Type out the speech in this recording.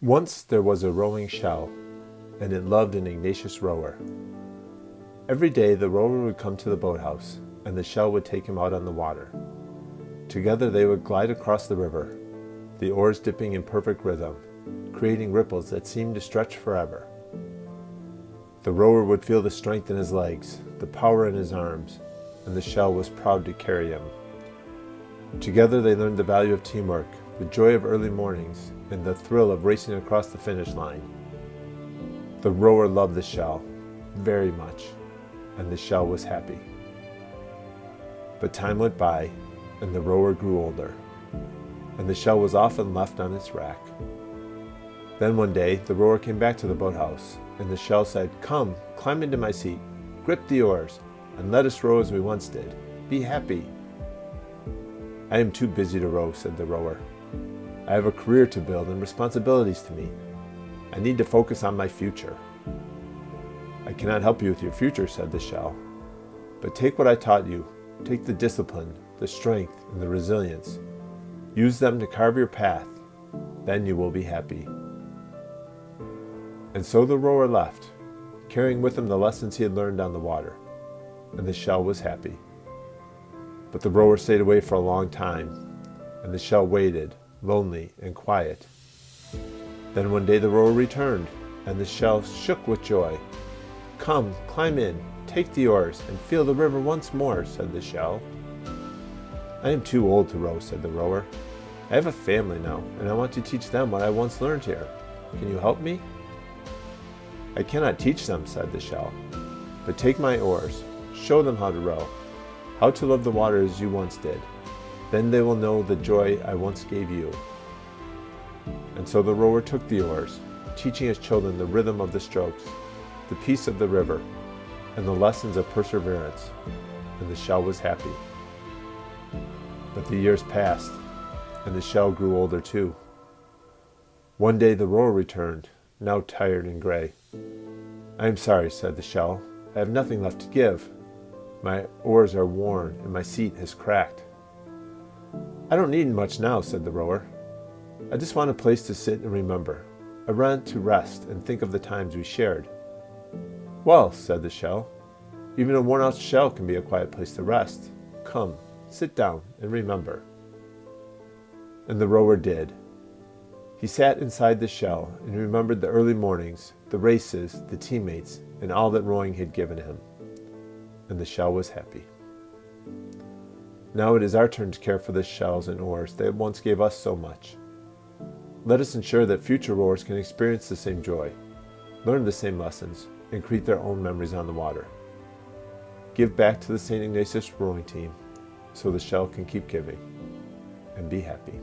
Once there was a rowing shell, and it loved an Ignatius rower. Every day the rower would come to the boathouse, and the shell would take him out on the water. Together they would glide across the river, the oars dipping in perfect rhythm, creating ripples that seemed to stretch forever. The rower would feel the strength in his legs, the power in his arms, and the shell was proud to carry him. Together they learned the value of teamwork, the joy of early mornings, and the thrill of racing across the finish line. The rower loved the shell very much, and the shell was happy. But time went by, and the rower grew older, and the shell was often left on its rack. Then one day the rower came back to the boathouse, and the shell said, "Come, climb into my seat, grip the oars, and let us row as we once did. Be happy." "I am too busy to row," said the rower. "I have a career to build and responsibilities to meet. I need to focus on my future." "I cannot help you with your future," said the shell. "But take what I taught you. Take the discipline, the strength, and the resilience. Use them to carve your path. Then you will be happy." And so the rower left, carrying with him the lessons he had learned on the water, and the shell was happy. But the rower stayed away for a long time, and the shell waited, lonely and quiet. Then one day the rower returned, and the shell shook with joy. "Come, climb in, take the oars, and feel the river once more," said the shell. "I am too old to row," said the rower. "I have a family now, and I want to teach them what I once learned here. Can you help me?" "I cannot teach them," said the shell. "But take my oars, show them how to row, how to love the water as you once did. Then they will know the joy I once gave you." And so the rower took the oars, teaching his children the rhythm of the strokes, the peace of the river, and the lessons of perseverance, and the shell was happy. But the years passed, and the shell grew older too. One day the rower returned, now tired and gray. "I am sorry," said the shell. "I have nothing left to give. My oars are worn, and my seat has cracked." "I don't need much now," said the rower. "I just want a place to sit and remember. I want to rest and think of the times we shared." "Well," said the shell, "even a worn-out shell can be a quiet place to rest. Come, sit down and remember." And the rower did. He sat inside the shell and remembered the early mornings, the races, the teammates, and all that rowing had given him. And the shell was happy. Now it is our turn to care for the shells and oars that once gave us so much. Let us ensure that future rowers can experience the same joy, learn the same lessons, and create their own memories on the water. Give back to the St. Ignatius rowing team so the shell can keep giving, and be happy.